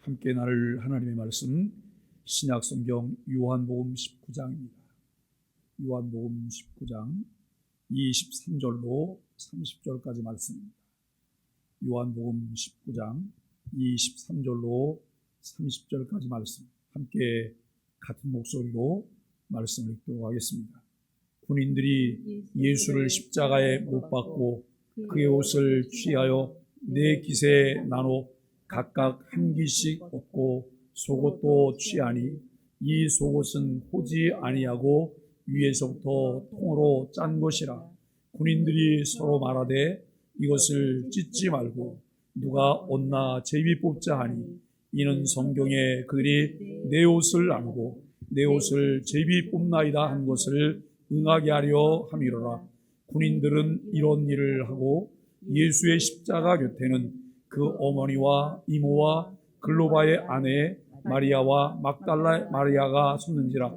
함께 나눌 하나님의 말씀 신약성경 요한복음 19장입니다. 요한복음 19장 23절로 30절까지 말씀입니다. 요한복음 19장 23절로 30절까지 말씀 함께 같은 목소리로 말씀을 읽도록 하겠습니다. 군인들이 예수를 십자가에 못 박고 그의 옷을 취하여 네 깃에 나눠 각각 한 깃씩 얻고 속옷도 취하니 이 속옷은 호지 아니하고 위에서부터 통으로 짠 것이라. 군인들이 서로 말하되 이것을 찢지 말고 누가 얻나 제비 뽑자 하니 이는 성경에 그들이 내 옷을 나누고 내 옷을 제비 뽑나이다 한 것을 응하게 하려 함이로라. 군인들은 이런 일을 하고 예수의 십자가 곁에는 그 어머니와 이모와 글로바의 아내 마리아와 막달라 마리아가 섰는지라.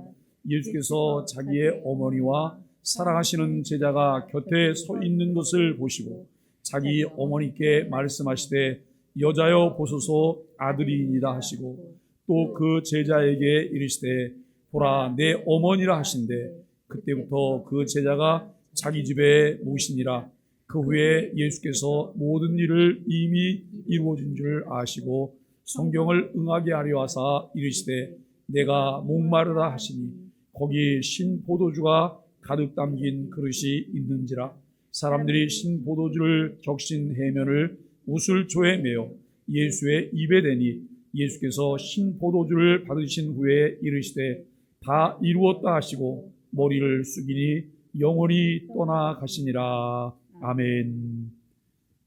예수께서 자기의 어머니와 사랑하시는 제자가 곁에 서 있는 것을 보시고 자기 어머니께 말씀하시되 여자여 보소서 아들이니이다 하시고 또 그 제자에게 이르시되 보라 내 어머니라 하신대 그때부터 그 제자가 자기 집에 모시니라. 그 후에 예수께서 모든 일을 이미 이루어진 줄 아시고 성경을 응하게 하려 하사 이르시되 내가 목마르다 하시니 거기 신 포도주가 가득 담긴 그릇이 있는지라. 사람들이 신 포도주를 적신 해면을 우슬초에 메어 예수의 입에 대니 예수께서 신 포도주를 받으신 후에 이르시되 다 이루었다 하시고 머리를 숙이니 영원히 떠나가시니라. 아멘.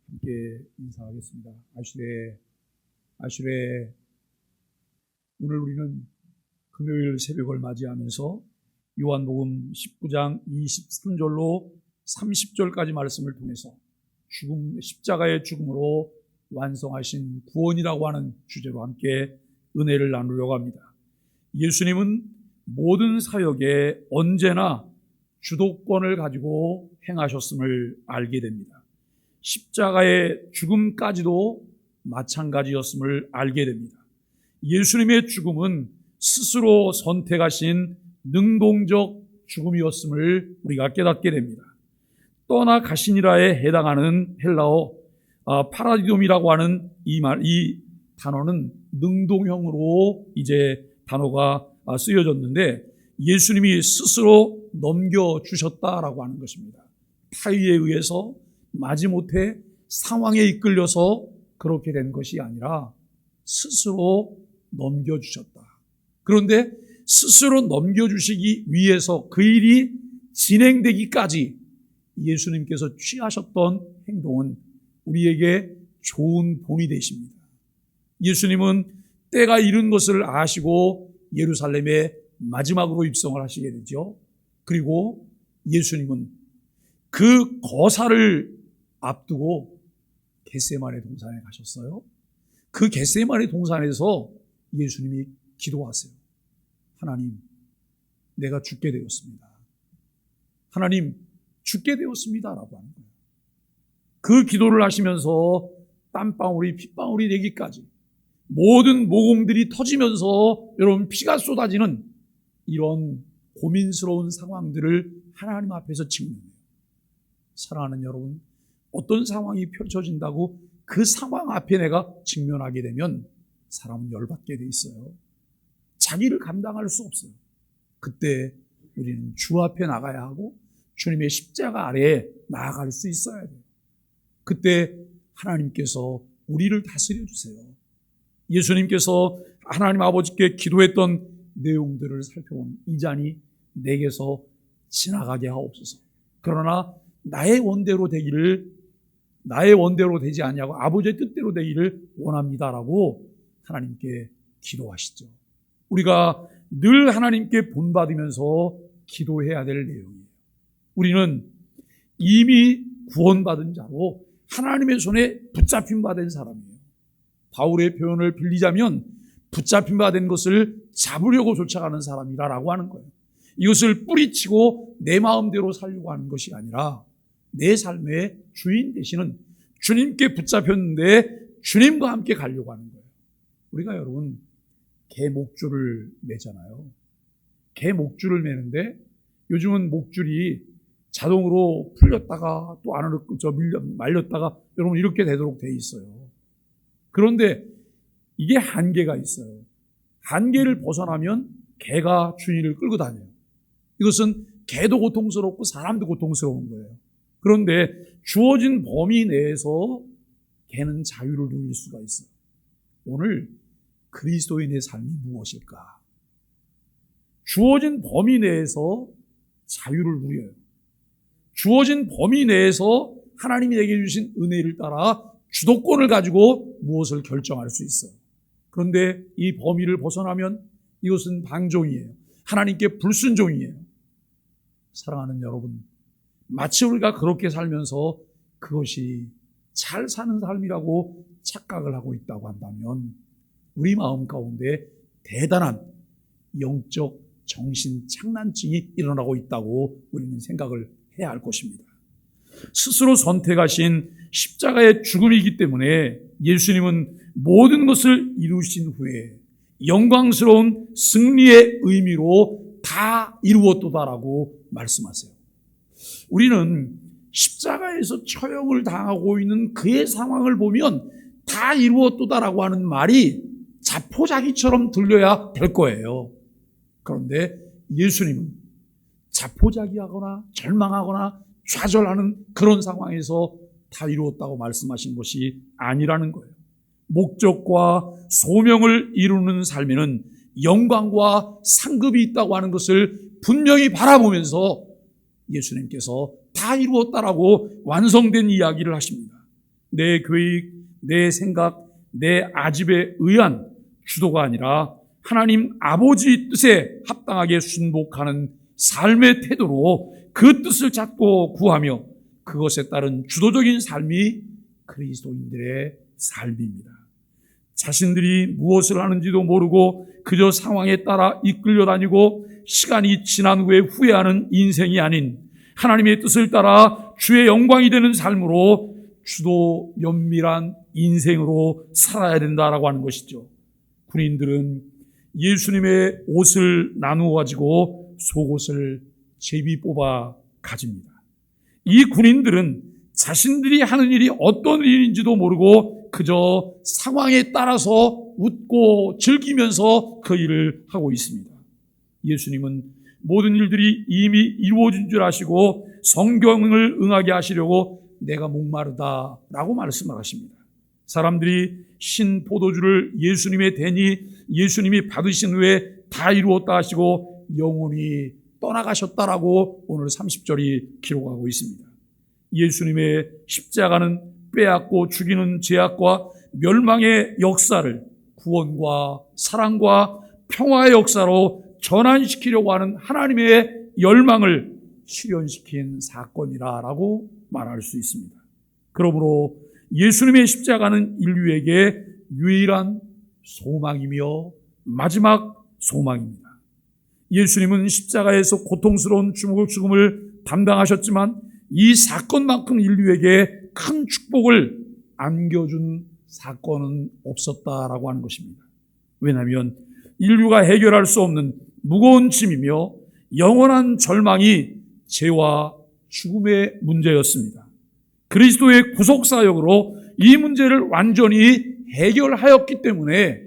함께 인사하겠습니다. 아슈레. 오늘 우리는 금요일 새벽을 맞이하면서 요한복음 19장 23절로 30절까지 말씀을 통해서 십자가의 죽음으로 완성하신 구원이라고 하는 주제로 함께 은혜를 나누려고 합니다. 예수님은 모든 사역에 언제나 주도권을 가지고 행하셨음을 알게 됩니다. 십자가의 죽음까지도 마찬가지였음을 알게 됩니다. 예수님의 죽음은 스스로 선택하신 능동적 죽음이었음을 우리가 깨닫게 됩니다. 떠나가시니라에 해당하는 헬라어 파라디돔이라고 하는 이 단어는 능동형으로 이제 단어가 쓰여졌는데 예수님이 스스로 넘겨주셨다라고 하는 것입니다. 타의에 의해서 마지못해 상황에 이끌려서 그렇게 된 것이 아니라 스스로 넘겨주셨다. 그런데 스스로 넘겨주시기 위해서 그 일이 진행되기까지 예수님께서 취하셨던 행동은 우리에게 좋은 본이 되십니다. 예수님은 때가 이른 것을 아시고 예루살렘에 마지막으로 입성을 하시게 되죠. 그리고 예수님은 그 거사를 앞두고 겟세마네 동산에 가셨어요. 그 겟세마네 동산에서 예수님이 기도하세요. 하나님, 내가 죽게 되었습니다. 하나님, 죽게 되었습니다. 라고 하는 거예요. 그 기도를 하시면서 땀방울이 핏방울이 되기까지 모든 모공들이 터지면서 여러분 피가 쏟아지는 이런 고민스러운 상황들을 하나님 앞에서 직면해요. 사랑하는 여러분, 어떤 상황이 펼쳐진다고 그 상황 앞에 내가 직면하게 되면 사람은 열받게 돼 있어요. 자기를 감당할 수 없어요. 그때 우리는 주 앞에 나가야 하고 주님의 십자가 아래에 나아갈 수 있어야 돼요. 그때 하나님께서 우리를 다스려 주세요. 예수님께서 하나님 아버지께 기도했던 내용들을 살펴보면 이 잔이 내게서 지나가게 하옵소서. 그러나 나의 원대로 되지 아니하고 아버지의 뜻대로 되기를 원합니다라고 하나님께 기도하시죠. 우리가 늘 하나님께 본받으면서 기도해야 될 내용이에요. 우리는 이미 구원받은 자로 하나님의 손에 붙잡힌 바 된 사람이에요. 바울의 표현을 빌리자면 붙잡힌 바 된 것을 잡으려고 쫓아가는 사람이라고 하는 거예요. 이것을 뿌리치고 내 마음대로 살려고 하는 것이 아니라 내 삶의 주인 되시는 주님께 붙잡혔는데 주님과 함께 가려고 하는 거예요. 우리가 여러분 개 목줄을 매잖아요. 개 목줄을 매는데 요즘은 목줄이 자동으로 풀렸다가 또 안으로 말렸다가 여러분 이렇게 되도록 돼 있어요. 그런데 이게 한계가 있어요. 한계를 벗어나면 개가 주인을 끌고 다녀요. 이것은 개도 고통스럽고 사람도 고통스러운 거예요. 그런데 주어진 범위 내에서 개는 자유를 누릴 수가 있어요. 오늘 그리스도인의 삶이 무엇일까? 주어진 범위 내에서 자유를 누려요. 주어진 범위 내에서 하나님이 내게 주신 은혜를 따라 주도권을 가지고 무엇을 결정할 수 있어요. 그런데 이 범위를 벗어나면 이것은 방종이에요. 하나님께 불순종이에요. 사랑하는 여러분, 마치 우리가 그렇게 살면서 그것이 잘 사는 삶이라고 착각을 하고 있다고 한다면 우리 마음 가운데 대단한 영적 정신 착란증이 일어나고 있다고 우리는 생각을 해야 할 것입니다. 스스로 선택하신 십자가의 죽음이기 때문에 예수님은 모든 것을 이루신 후에 영광스러운 승리의 의미로 다 이루었도다라고 말씀하세요. 우리는 십자가에서 처형을 당하고 있는 그의 상황을 보면 다 이루었도다라고 하는 말이 자포자기처럼 들려야 될 거예요. 그런데 예수님은 자포자기하거나 절망하거나 좌절하는 그런 상황에서 다 이루었다고 말씀하신 것이 아니라는 거예요. 목적과 소명을 이루는 삶에는 영광과 상급이 있다고 하는 것을 분명히 바라보면서 예수님께서 다 이루었다라고 완성된 이야기를 하십니다. 내 계획, 내 생각, 내 아집에 의한 주도가 아니라 하나님 아버지 뜻에 합당하게 순복하는 삶의 태도로 그 뜻을 찾고 구하며 그것에 따른 주도적인 삶이 그리스도인들의 삶입니다. 자신들이 무엇을 하는지도 모르고 그저 상황에 따라 이끌려 다니고 시간이 지난 후에 후회하는 인생이 아닌 하나님의 뜻을 따라 주의 영광이 되는 삶으로 주도 면밀한 인생으로 살아야 된다라고 하는 것이죠. 군인들은 예수님의 옷을 나누어 가지고 속옷을 제비 뽑아 가집니다. 이 군인들은 자신들이 하는 일이 어떤 일인지도 모르고 그저 상황에 따라서 웃고 즐기면서 그 일을 하고 있습니다. 예수님은 모든 일들이 이미 이루어진 줄 아시고 성경을 응하게 하시려고 내가 목마르다라고 말씀을 하십니다. 사람들이 신 포도주를 예수님의 대니 예수님이 받으신 후에 다 이루었다 하시고 영원히 떠나가셨다라고 오늘 30절이 기록하고 있습니다. 예수님의 십자가는 빼앗고 죽이는 죄악과 멸망의 역사를 구원과 사랑과 평화의 역사로 전환시키려고 하는 하나님의 열망을 실현시킨 사건이라고 말할 수 있습니다. 그러므로 예수님의 십자가는 인류에게 유일한 소망이며 마지막 소망입니다. 예수님은 십자가에서 고통스러운 죽음을 담당하셨지만 이 사건만큼 인류에게 큰 축복을 안겨준 사건은 없었다라고 하는 것입니다. 왜냐하면 인류가 해결할 수 없는 무거운 짐이며 영원한 절망이 죄와 죽음의 문제였습니다. 그리스도의 구속사역으로 이 문제를 완전히 해결하였기 때문에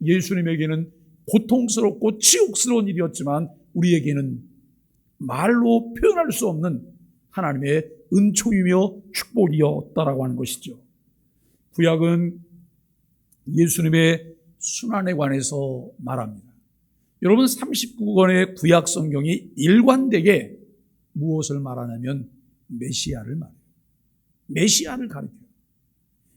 예수님에게는 고통스럽고 치욕스러운 일이었지만 우리에게는 말로 표현할 수 없는 하나님의 은총이며 축복이었다라고 하는 것이죠. 구약은 예수님의 순환에 관해서 말합니다. 여러분 39권의 구약 성경이 일관되게 무엇을 말하냐면 메시아를 말해요. 메시아를 가리켜요.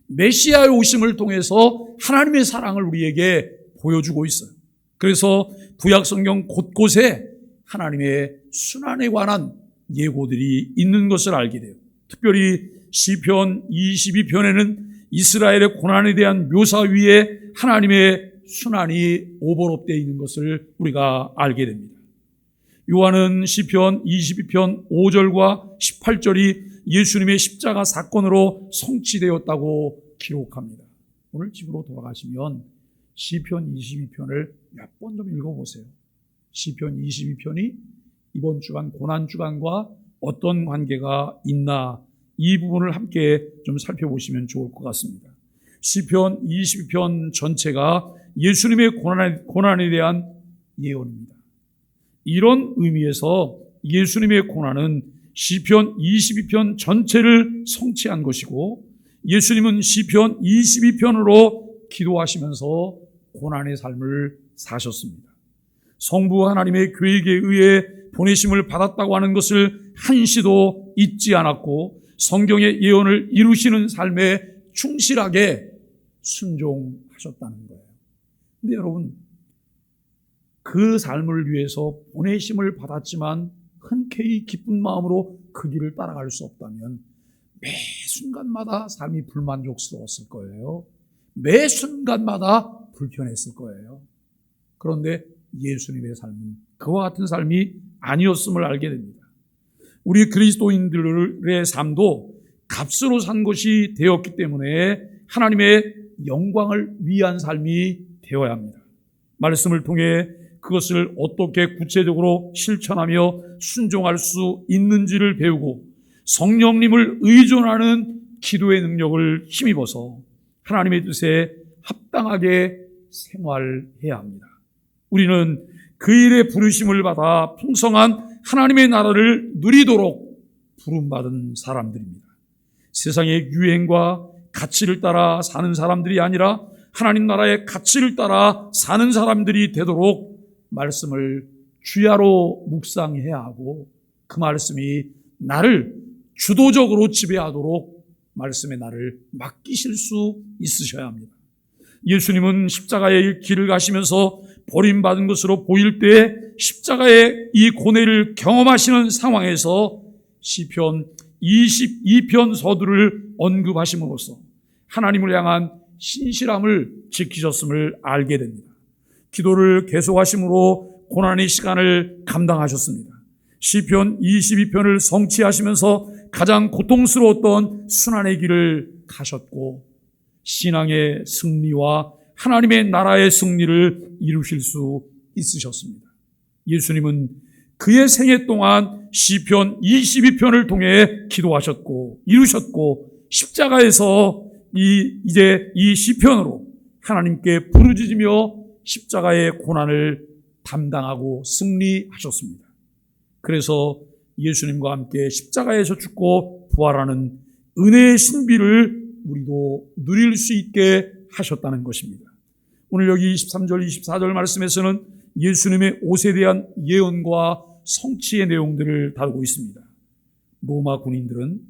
메시아의 오심을 통해서 하나님의 사랑을 우리에게 보여주고 있어요. 그래서 구약 성경 곳곳에 하나님의 순환에 관한 예고들이 있는 것을 알게 돼요. 특별히 시편 22편에는 이스라엘의 고난에 대한 묘사 위에 하나님의 순환이 오버랩되어 있는 것을 우리가 알게 됩니다. 요한은 시편 22편 5절과 18절이 예수님의 십자가 사건으로 성취되었다고 기록합니다. 오늘 집으로 돌아가시면 시편 22편을 몇 번 좀 읽어보세요. 시편 22편이 이번 주간 고난주간과 어떤 관계가 있나, 이 부분을 함께 좀 살펴보시면 좋을 것 같습니다. 시편 22편 전체가 예수님의 고난에 대한 예언입니다. 이런 의미에서 예수님의 고난은 시편 22편 전체를 성취한 것이고, 예수님은 시편 22편으로 기도하시면서 고난의 삶을 사셨습니다. 성부 하나님의 계획에 의해 보내심을 받았다고 하는 것을 한시도 잊지 않았고, 성경의 예언을 이루시는 삶에 충실하게 순종하셨다는 거예요. 근데 여러분, 그 삶을 위해서 보내심을 받았지만 흔쾌히 기쁜 마음으로 그 길을 따라갈 수 없다면 매 순간마다 삶이 불만족스러웠을 거예요. 매 순간마다 불편했을 거예요. 그런데 예수님의 삶은 그와 같은 삶이 아니었음을 알게 됩니다. 우리 그리스도인들의 삶도 값으로 산 것이 되었기 때문에 하나님의 영광을 위한 삶이 되어야 합니다. 말씀을 통해 그것을 어떻게 구체적으로 실천하며 순종할 수 있는지를 배우고, 성령님을 의존하는 기도의 능력을 힘입어서 하나님의 뜻에 합당하게 생활해야 합니다. 우리는 그 일에 부르심을 받아 풍성한 하나님의 나라를 누리도록 부름받은 사람들입니다. 세상의 유행과 가치를 따라 사는 사람들이 아니라 하나님 나라의 가치를 따라 사는 사람들이 되도록 말씀을 주야로 묵상해야 하고, 그 말씀이 나를 주도적으로 지배하도록 말씀에 나를 맡기실 수 있으셔야 합니다. 예수님은 십자가의 길을 가시면서 버림받은 것으로 보일 때 십자가의 이 고뇌를 경험하시는 상황에서 시편 22편 서두를 언급하심으로써 하나님을 향한 신실함을 지키셨음을 알게 됩니다. 기도를 계속하심으로 고난의 시간을 감당하셨습니다. 시편 22편을 성취하시면서 가장 고통스러웠던 순환의 길을 가셨고, 신앙의 승리와 하나님의 나라의 승리를 이루실 수 있으셨습니다. 예수님은 그의 생애 동안 시편 22편을 통해 기도하셨고 이루셨고, 십자가에서 이제 이 시편으로 하나님께 부르짖으며 십자가의 고난을 담당하고 승리하셨습니다. 그래서 예수님과 함께 십자가에서 죽고 부활하는 은혜의 신비를 우리도 누릴 수 있게 하셨다는 것입니다. 오늘 여기 23절, 24절 말씀에서는 예수님의 옷에 대한 예언과 성취의 내용들을 다루고 있습니다. 로마 군인들은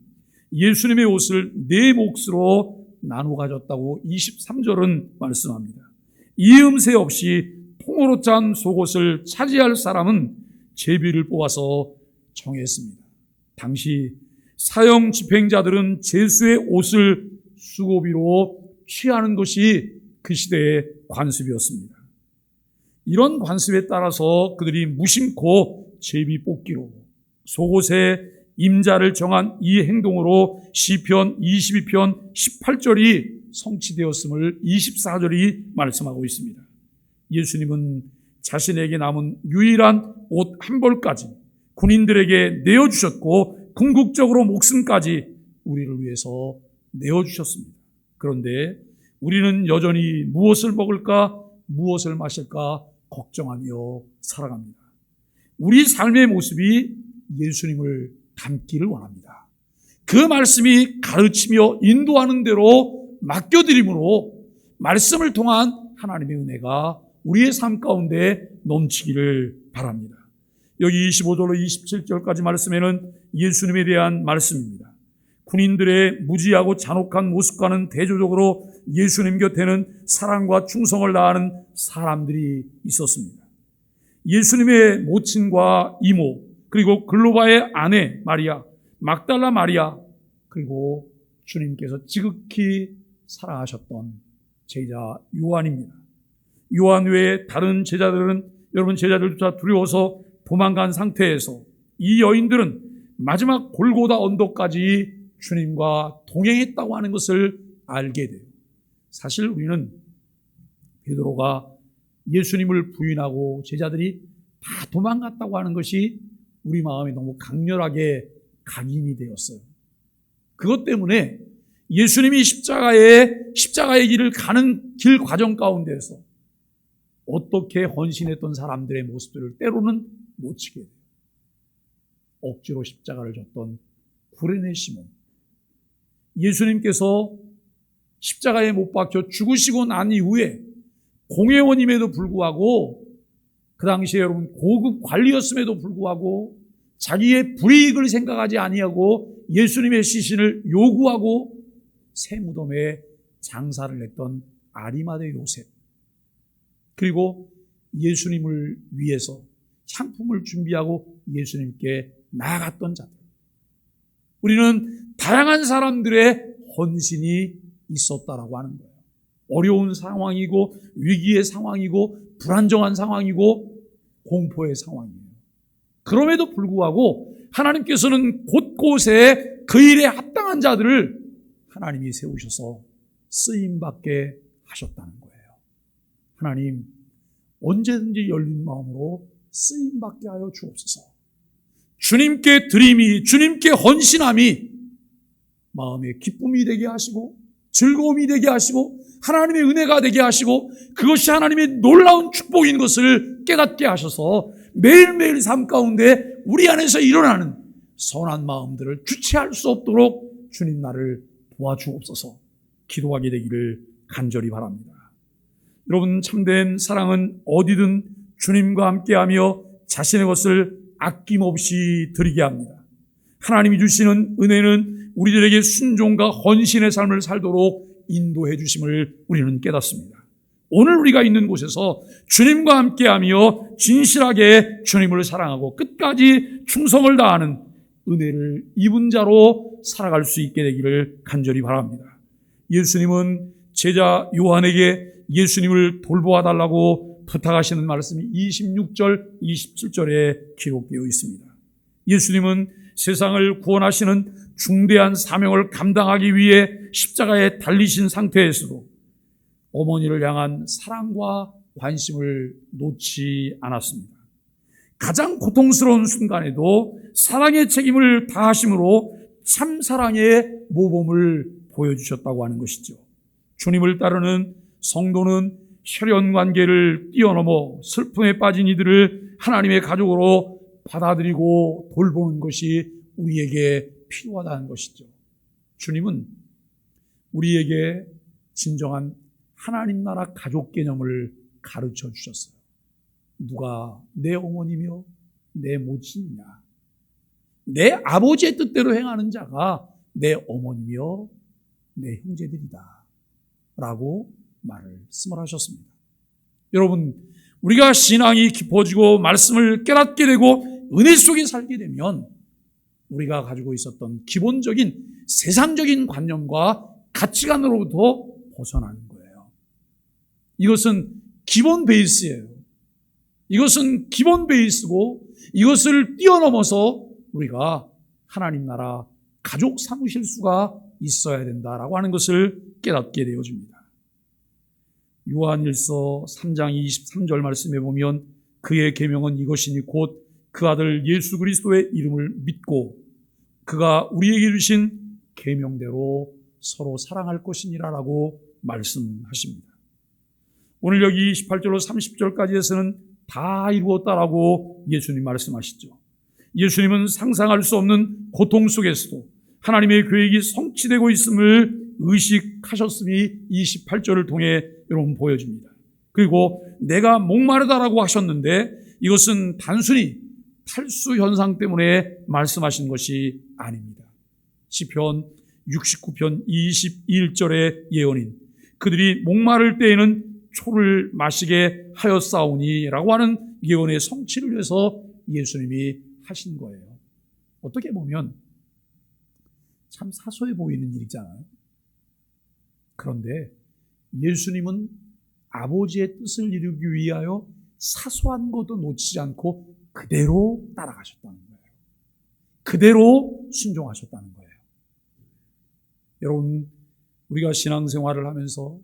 예수님의 옷을 네 몫으로 나누어 가졌다고 23절은 말씀합니다. 이음새 없이 통으로 짠 속옷을 차지할 사람은 제비를 뽑아서 정했습니다. 당시 사형 집행자들은 제수의 옷을 수고비로 취하는 것이 그 시대의 관습이었습니다. 이런 관습에 따라서 그들이 무심코 제비 뽑기로 속옷의 임자를 정한 이 행동으로 시편 22편 18절이 성취되었음을 24절이 말씀하고 있습니다. 예수님은 자신에게 남은 유일한 옷 한 벌까지 군인들에게 내어주셨고, 궁극적으로 목숨까지 우리를 위해서 내어주셨습니다. 그런데 우리는 여전히 무엇을 먹을까, 무엇을 마실까 걱정하며 살아갑니다. 우리 삶의 모습이 예수님을 닮기를 원합니다. 그 말씀이 가르치며 인도하는 대로 맡겨드림으로 말씀을 통한 하나님의 은혜가 우리의 삶 가운데 넘치기를 바랍니다. 여기 25절로 27절까지 말씀에는 예수님에 대한 말씀입니다. 군인들의 무지하고 잔혹한 모습과는 대조적으로 예수님 곁에는 사랑과 충성을 다하는 사람들이 있었습니다. 예수님의 모친과 이모, 그리고 글로바의 아내 마리아, 막달라 마리아, 그리고 주님께서 지극히 사랑하셨던 제자 요한입니다. 요한 외에 다른 제자들은, 여러분 제자들조차 두려워서 도망간 상태에서 이 여인들은 마지막 골고다 언덕까지 주님과 동행했다고 하는 것을 알게 돼요. 사실 우리는 베드로가 예수님을 부인하고 제자들이 다 도망갔다고 하는 것이 우리 마음에 너무 강렬하게 각인이 되었어요. 그것 때문에 예수님이 십자가의 길을 가는 길 과정 가운데서 어떻게 헌신했던 사람들의 모습들을 때로는 놓치게 돼요. 억지로 십자가를 졌던 구레네 시몬, 예수님께서 십자가에 못 박혀 죽으시고 난 이후에 공회원임에도 불구하고, 그 당시에 여러분 고급 관리였음에도 불구하고 자기의 불이익을 생각하지 아니하고 예수님의 시신을 요구하고 새 무덤에 장사를 했던 아리마대 요셉, 그리고 예수님을 위해서 상품을 준비하고 예수님께 나아갔던 자들, 우리는 다양한 사람들의 헌신이 있었다라고 하는 거예요. 어려운 상황이고 위기의 상황이고 불안정한 상황이고 공포의 상황이에요. 그럼에도 불구하고 하나님께서는 곳곳에 그 일에 합당한 자들을 하나님이 세우셔서 쓰임받게 하셨다는 거예요. 하나님, 언제든지 열린 마음으로 쓰임받게 하여 주옵소서. 주님께 드림이, 주님께 헌신함이 마음의 기쁨이 되게 하시고 즐거움이 되게 하시고 하나님의 은혜가 되게 하시고 그것이 하나님의 놀라운 축복인 것을 깨닫게 하셔서 매일매일 삶 가운데 우리 안에서 일어나는 선한 마음들을 주체할 수 없도록 주님 나를 도와주옵소서 기도하게 되기를 간절히 바랍니다. 여러분, 참된 사랑은 어디든 주님과 함께하며 자신의 것을 아낌없이 드리게 합니다. 하나님이 주시는 은혜는 우리들에게 순종과 헌신의 삶을 살도록 인도해 주심을 우리는 깨닫습니다. 오늘 우리가 있는 곳에서 주님과 함께하며 진실하게 주님을 사랑하고 끝까지 충성을 다하는 은혜를 입은 자로 살아갈 수 있게 되기를 간절히 바랍니다. 예수님은 제자 요한에게 예수님을 돌보아 달라고 부탁하시는 말씀이 26절, 27절에 기록되어 있습니다. 예수님은 세상을 구원하시는 중대한 사명을 감당하기 위해 십자가에 달리신 상태에서도 어머니를 향한 사랑과 관심을 놓지 않았습니다. 가장 고통스러운 순간에도 사랑의 책임을 다하심으로 참 사랑의 모범을 보여주셨다고 하는 것이죠. 주님을 따르는 성도는 혈연 관계를 뛰어넘어 슬픔에 빠진 이들을 하나님의 가족으로 받아들이고 돌보는 것이 우리에게 필요하다는 것이죠. 주님은 우리에게 진정한 하나님 나라 가족 개념을 가르쳐 주셨어요. 누가 내 어머니며 내 모친이냐? 내 아버지의 뜻대로 행하는 자가 내 어머니며 내 형제들이다 라고 말씀을 하셨습니다. 여러분, 우리가 신앙이 깊어지고 말씀을 깨닫게 되고 은혜 속에 살게 되면 우리가 가지고 있었던 기본적인 세상적인 관념과 가치관으로부터 벗어나는 거예요. 이것은 기본 베이스예요. 이것은 기본 베이스고 이것을 뛰어넘어서 우리가 하나님 나라 가족 삼으실 수가 있어야 된다라고 하는 것을 깨닫게 되어집니다. 요한일서 3장 23절 말씀에 보면 그의 계명은 이것이니 곧 그 아들 예수 그리스도의 이름을 믿고 그가 우리에게 주신 계명대로 서로 사랑할 것이니라라고 말씀하십니다. 오늘 여기 28절로 30절까지에서는 다 이루었다라고 예수님 말씀하시죠. 예수님은 상상할 수 없는 고통 속에서도 하나님의 계획이 성취되고 있음을 의식하셨음이 28절을 통해 여러분 보여집니다. 그리고 내가 목마르다라고 하셨는데 이것은 단순히 탈수 현상 때문에 말씀하신 것이 아닙니다. 시편 69편 21절의 예언인 그들이 목마를 때에는 초를 마시게 하였사오니 라고 하는 예언의 성취를 위해서 예수님이 하신 거예요. 어떻게 보면 참 사소해 보이는 일이잖아요. 그런데 예수님은 아버지의 뜻을 이루기 위하여 사소한 것도 놓치지 않고 그대로 따라가셨다는 거예요. 그대로 순종하셨다는 거예요. 여러분, 우리가 신앙생활을 하면서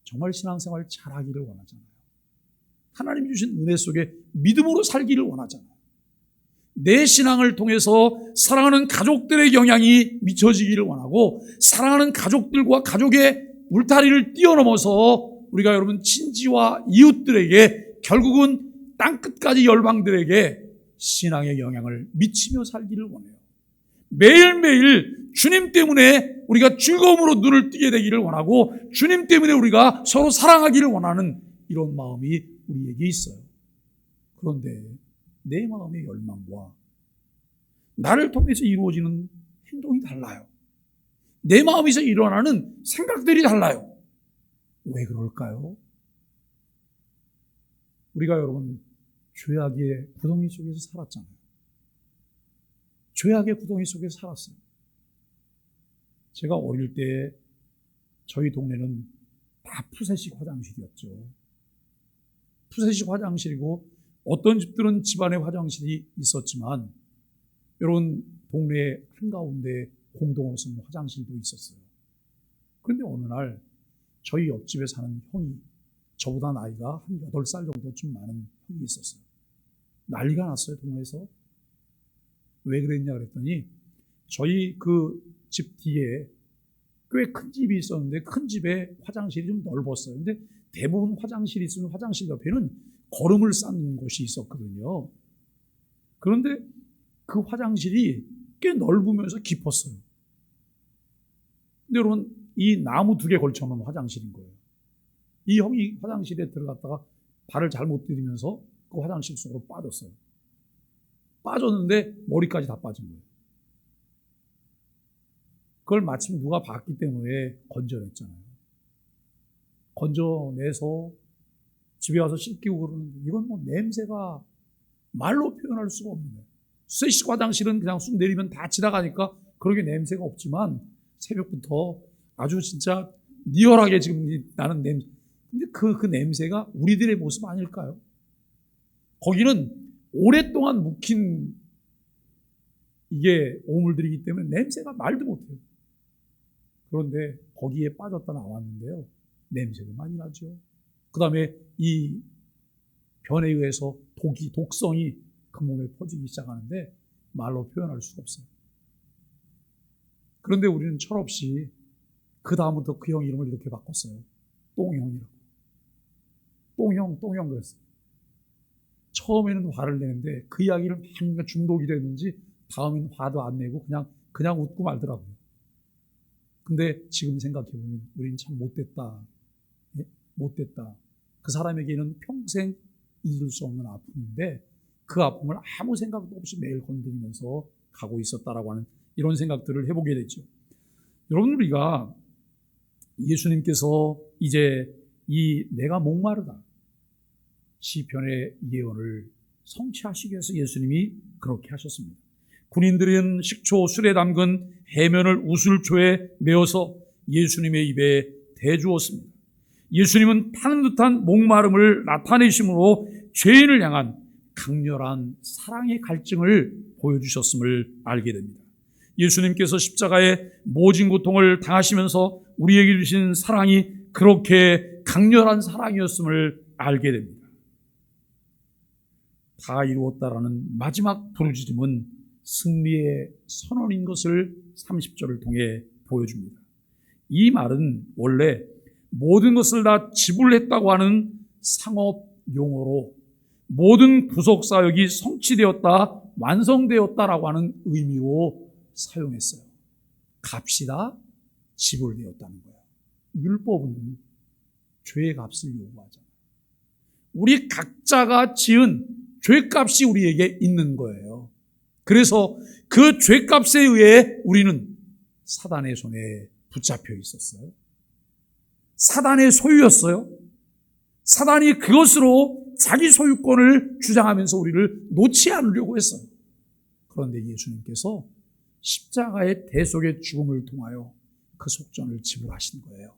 정말 신앙생활 잘하기를 원하잖아요. 하나님이 주신 은혜 속에 믿음으로 살기를 원하잖아요. 내 신앙을 통해서 사랑하는 가족들의 영향이 미쳐지기를 원하고, 사랑하는 가족들과 가족의 울타리를 뛰어넘어서 우리가 여러분 친지와 이웃들에게, 결국은 땅끝까지 열방들에게 신앙의 영향을 미치며 살기를 원해요. 매일매일 주님 때문에 우리가 즐거움으로 눈을 뜨게 되기를 원하고, 주님 때문에 우리가 서로 사랑하기를 원하는 이런 마음이 우리에게 있어요. 그런데 내 마음의 열망과 나를 통해서 이루어지는 행동이 달라요. 내 마음에서 일어나는 생각들이 달라요. 왜 그럴까요? 우리가 여러분 죄악의 구덩이 속에서 살았잖아요. 죄악의 구덩이 속에서 살았어요. 제가 어릴 때 저희 동네는 다 푸세식 화장실이었죠. 푸세식 화장실이고, 어떤 집들은 집안에 화장실이 있었지만 여러분 동네 한가운데 공동으로 쓰는 화장실도 있었어요. 그런데 어느 날 저희 옆집에 사는 형이, 저보다 나이가 한 8살 정도쯤 많은 형이 있었어요. 난리가 났어요, 동네에서. 왜 그랬냐 그랬더니, 저희 그 집 뒤에 꽤 큰 집이 있었는데 큰 집에 화장실이 좀 넓었어요. 근데 대부분 화장실이 있으면 화장실 옆에는 거름을 쌓는 곳이 있었거든요. 그런데 그 화장실이 꽤 넓으면서 깊었어요. 근데 여러분, 이 나무 2개 걸쳐놓은 화장실인 거예요. 이 형이 화장실에 들어갔다가 발을 잘못 디디면서 그 화장실 속으로 빠졌어요. 빠졌는데 머리까지 다 빠진 거예요. 그걸 마침 누가 봤기 때문에 건져냈잖아요. 건져내서 집에 와서 씻기고 그러는데, 이건 뭐 냄새가 말로 표현할 수가 없는 거예요. 쇠식 화장실은 그냥 쑥 내리면 다 지나가니까 그렇게 냄새가 없지만, 새벽부터 아주 진짜 리얼하게 지금 나는 냄새. 근데 그 냄새가 우리들의 모습 아닐까요? 거기는 오랫동안 묵힌 이게 오물들이기 때문에 냄새가 말도 못해요. 그런데 거기에 빠졌다 나왔는데요, 냄새가 많이 나죠. 그 다음에 이 변에 의해서 독성이 그 몸에 퍼지기 시작하는데 말로 표현할 수가 없어요. 그런데 우리는 철없이 그 다음부터 그 형 이름을 이렇게 바꿨어요. 똥형이라고. 똥형 그랬어요. 처음에는 화를 내는데 그 이야기를 막 중독이 됐는지 다음에는 화도 안 내고 그냥 웃고 말더라고요. 근데 지금 생각해보면 우리는 참 못됐다. 예? 못됐다. 그 사람에게는 평생 잊을 수 없는 아픔인데, 그 아픔을 아무 생각도 없이 매일 건드리면서 가고 있었다라고 하는 이런 생각들을 해보게 되죠. 여러분, 우리가 예수님께서 이제 이 내가 목마르다 시편의 예언을 성취하시기 위해서 예수님이 그렇게 하셨습니다. 군인들은 식초, 술에 담근 해면을 우슬초에 메어서 예수님의 입에 대주었습니다. 예수님은 타는 듯한 목마름을 나타내심으로 죄인을 향한 강렬한 사랑의 갈증을 보여주셨음을 알게 됩니다. 예수님께서 십자가의 모진 고통을 당하시면서 우리에게 주신 사랑이 그렇게 강렬한 사랑이었음을 알게 됩니다. 다 이루었다라는 마지막 부르짖음은 승리의 선언인 것을 30절을 통해 보여줍니다. 이 말은 원래 모든 것을 다 지불했다고 하는 상업 용어로 모든 구속사역이 성취되었다, 완성되었다라고 하는 의미로 사용했어요. 값이 다 지불되었다는 거예요. 율법은 죄의 값을 요구하잖아요. 우리 각자가 지은 죄값이 우리에게 있는 거예요. 그래서 그 죄값에 의해 우리는 사단의 손에 붙잡혀 있었어요. 사단의 소유였어요. 사단이 그것으로 자기 소유권을 주장하면서 우리를 놓지 않으려고 했어요. 그런데 예수님께서 십자가의 대속의 죽음을 통하여 그 속전을 지불하신 거예요.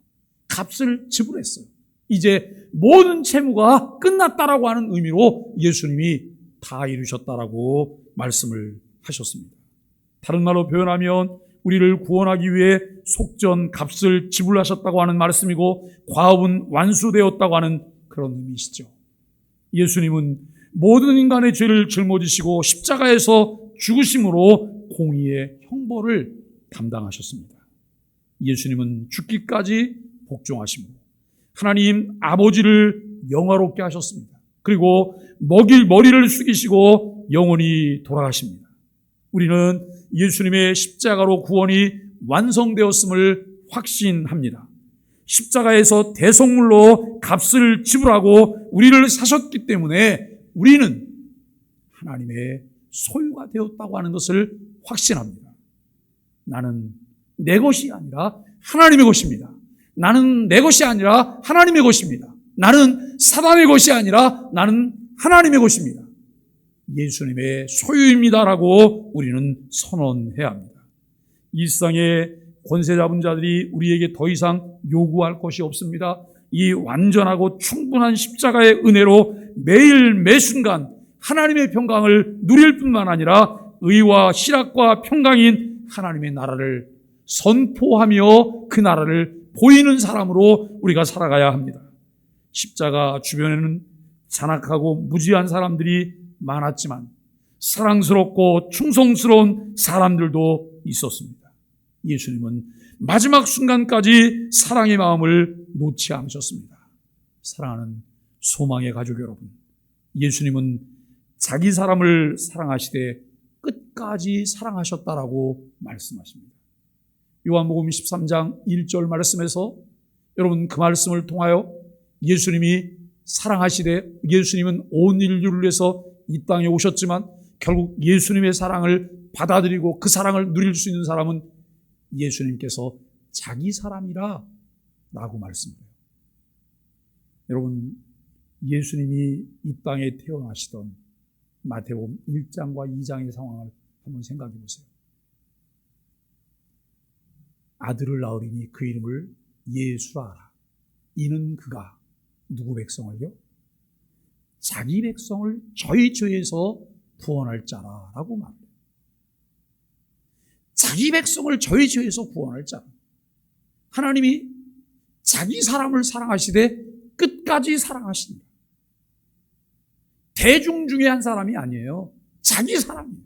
값을 지불했어요. 이제 모든 채무가 끝났다라고 하는 의미로 예수님이 다 이루셨다라고 말씀을 하셨습니다. 다른 말로 표현하면 우리를 구원하기 위해 속전 값을 지불하셨다고 하는 말씀이고 과업은 완수되었다고 하는 그런 의미이시죠. 예수님은 모든 인간의 죄를 짊어지시고 십자가에서 죽으심으로 공의의 형벌을 담당하셨습니다. 예수님은 죽기까지 복종하심으로 하나님 아버지를 영화롭게 하셨습니다. 그리고 먹일 머리를 숙이시고 영원히 돌아가십니다. 우리는 예수님의 십자가로 구원이 완성되었음을 확신합니다. 십자가에서 대속물로 값을 지불하고 우리를 사셨기 때문에 우리는 하나님의 소유가 되었다고 하는 것을 확신합니다. 나는 내 것이 아니라 하나님의 것입니다. 나는 내 것이 아니라 하나님의 것입니다. 나는 사단의 것이 아니라 나는 하나님의 것입니다. 예수님의 소유입니다라고 우리는 선언해야 합니다. 이 세상의 권세 잡은 자들이 우리에게 더 이상 요구할 것이 없습니다. 이 완전하고 충분한 십자가의 은혜로 매일 매순간 하나님의 평강을 누릴 뿐만 아니라 의와 실학과 평강인 하나님의 나라를 선포하며 그 나라를 보이는 사람으로 우리가 살아가야 합니다. 십자가 주변에는 잔악하고 무지한 사람들이 많았지만 사랑스럽고 충성스러운 사람들도 있었습니다. 예수님은 마지막 순간까지 사랑의 마음을 놓지 않으셨습니다. 사랑하는 소망의 가족 여러분, 예수님은 자기 사람을 사랑하시되 끝까지 사랑하셨다라고 말씀하십니다. 요한복음 13장 1절 말씀에서 여러분 그 말씀을 통하여 예수님이 사랑하시되 예수님은 온 인류를 위해서 이 땅에 오셨지만 결국 예수님의 사랑을 받아들이고 그 사랑을 누릴 수 있는 사람은 예수님께서 자기 사람이라 라고 말씀해요. 여러분, 예수님이 이 땅에 태어나시던 마태복음 1장과 2장의 상황을 한번 생각해 보세요. 아들을 낳으리니 그 이름을 예수라 하라. 이는 그가 누구 백성을요? 자기 백성을 저희 죄에서 구원할 자라라고 말해요. 자기 백성을 저희 죄에서 구원할 자. 하나님이 자기 사람을 사랑하시되 끝까지 사랑하신다. 대중 중에 한 사람이 아니에요. 자기 사람이에요.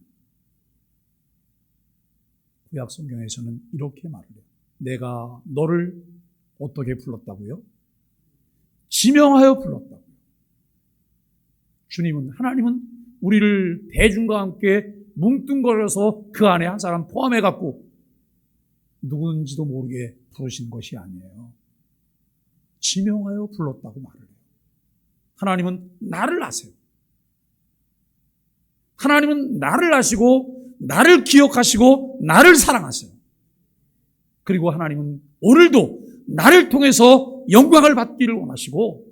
구약 성경에서는 이렇게 말을 해요. 내가 너를 어떻게 불렀다고요? 지명하여 불렀다고요. 주님은, 하나님은 우리를 대중과 함께 뭉뚱거려서 그 안에 한 사람 포함해갖고 누군지도 모르게 부르신 것이 아니에요. 지명하여 불렀다고 말을 해요. 하나님은 나를 아세요. 하나님은 나를 아시고 나를 기억하시고 나를 사랑하세요. 그리고 하나님은 오늘도 나를 통해서 영광을 받기를 원하시고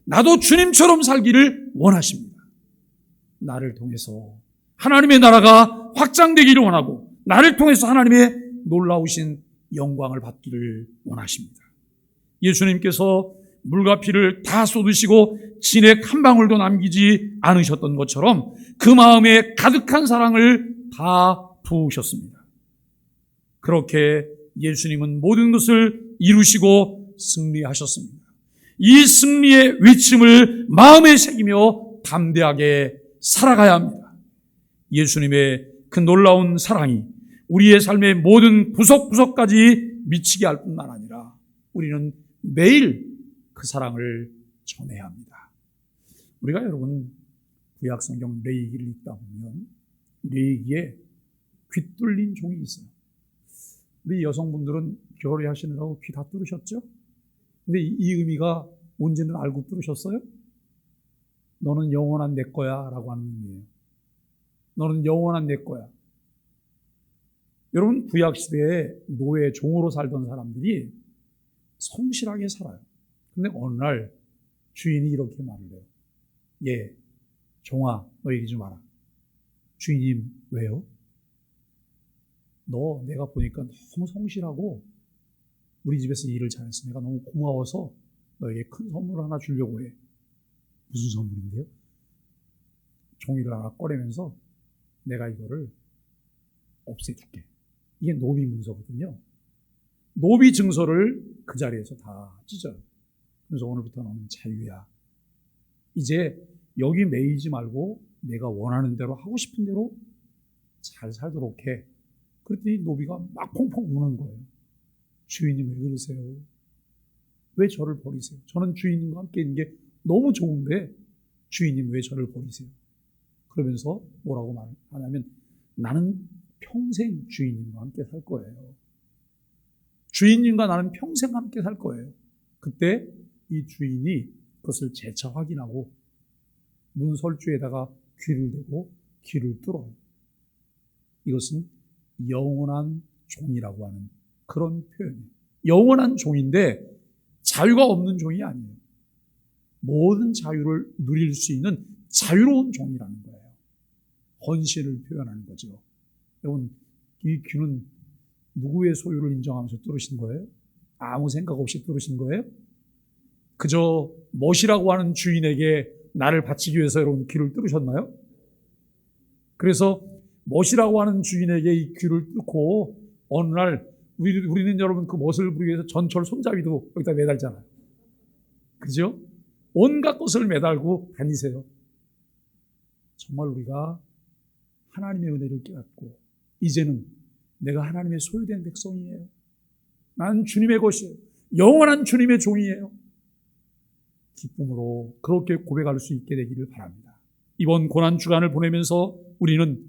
나도 주님처럼 살기를 원하십니다. 나를 통해서 하나님의 나라가 확장되기를 원하고 나를 통해서 하나님의 놀라우신 영광을 받기를 원하십니다. 예수님께서 물과 피를 다 쏟으시고 진액 한 방울도 남기지 않으셨던 것처럼 그 마음에 가득한 사랑을 다 부으셨습니다. 그렇게 예수님은 모든 것을 이루시고 승리하셨습니다. 이 승리의 외침을 마음에 새기며 담대하게 살아가야 합니다. 예수님의 그 놀라운 사랑이 우리의 삶의 모든 구석구석까지 미치게 할 뿐만 아니라 우리는 매일 그 사랑을 전해야 합니다. 우리가 여러분 구약성경 레위기를 읽다 보면 레위기에 귀 뚫린 종이 있어요. 우리 여성분들은 결혼을 하시느라고 귀 다 뚫으셨죠? 근데 이 의미가 뭔지는 알고 뚫으셨어요? 너는 영원한 내 거야 라고 하는 의미예요. 너는 영원한 내 거야. 여러분 구약시대에 노예 종으로 살던 사람들이 성실하게 살아요. 근데 어느 날 주인이 이렇게 말을 해요. 예, 종아, 너 이리 좀 와라. 주인님, 왜요? 너 내가 보니까 너무 성실하고 우리 집에서 일을 잘했어. 내가 너무 고마워서 너에게 큰 선물 하나 주려고 해. 무슨 선물인데요? 종이를 하나 꺼내면서 내가 이거를 없애줄게. 이게 노비 문서거든요. 노비 증서를 그 자리에서 다 찢어요. 그래서 오늘부터 너는 자유야. 이제 여기 매이지 말고 내가 원하는 대로 하고 싶은 대로 잘 살도록 해. 그랬더니 노비가 막 펑펑 우는 거예요. 주인님 왜 그러세요? 왜 저를 버리세요? 저는 주인님과 함께 있는 게 너무 좋은데 주인님 왜 저를 버리세요? 그러면서 뭐라고 말하냐면 나는 평생 주인님과 함께 살 거예요. 주인님과 나는 평생 함께 살 거예요. 그때 이 주인이 그것을 재차 확인하고 문설주에다가 귀를 대고 귀를 뚫어요. 이것은 영원한 종이라고 하는 그런 표현이에요. 영원한 종인데 자유가 없는 종이 아니에요. 모든 자유를 누릴 수 있는 자유로운 종이라는 거예요. 헌신을 표현하는 거죠. 여러분, 이 귀는 누구의 소유를 인정하면서 뚫으신 거예요? 아무 생각 없이 뚫으신 거예요? 그저 멋이라고 하는 주인에게 나를 바치기 위해서 여러분 귀를 뚫으셨나요? 그래서 멋이라고 하는 주인에게 이 귀를 뚫고 어느 날 우리는 여러분 그 멋을 부리기 위해서 전철 손잡이도 여기다 매달잖아요. 그죠? 온갖 것을 매달고 다니세요. 정말 우리가 하나님의 은혜를 깨닫고 이제는 내가 하나님의 소유된 백성이에요. 나는 주님의 것이에요. 영원한 주님의 종이에요. 기쁨으로 그렇게 고백할 수 있게 되기를 바랍니다. 이번 고난주간을 보내면서 우리는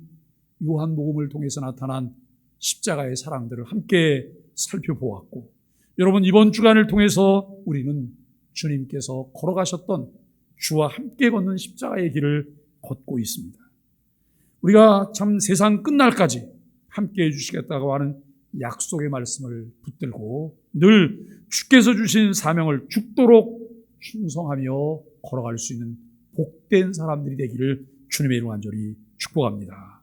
요한복음을 통해서 나타난 십자가의 사랑들을 함께 살펴보았고, 여러분 이번 주간을 통해서 우리는 주님께서 걸어가셨던 주와 함께 걷는 십자가의 길을 걷고 있습니다. 우리가 참 세상 끝날까지 함께 해주시겠다고 하는 약속의 말씀을 붙들고 늘 주께서 주신 사명을 죽도록 충성하며 걸어갈 수 있는 복된 사람들이 되기를 주님의 이름 간절히 축복합니다.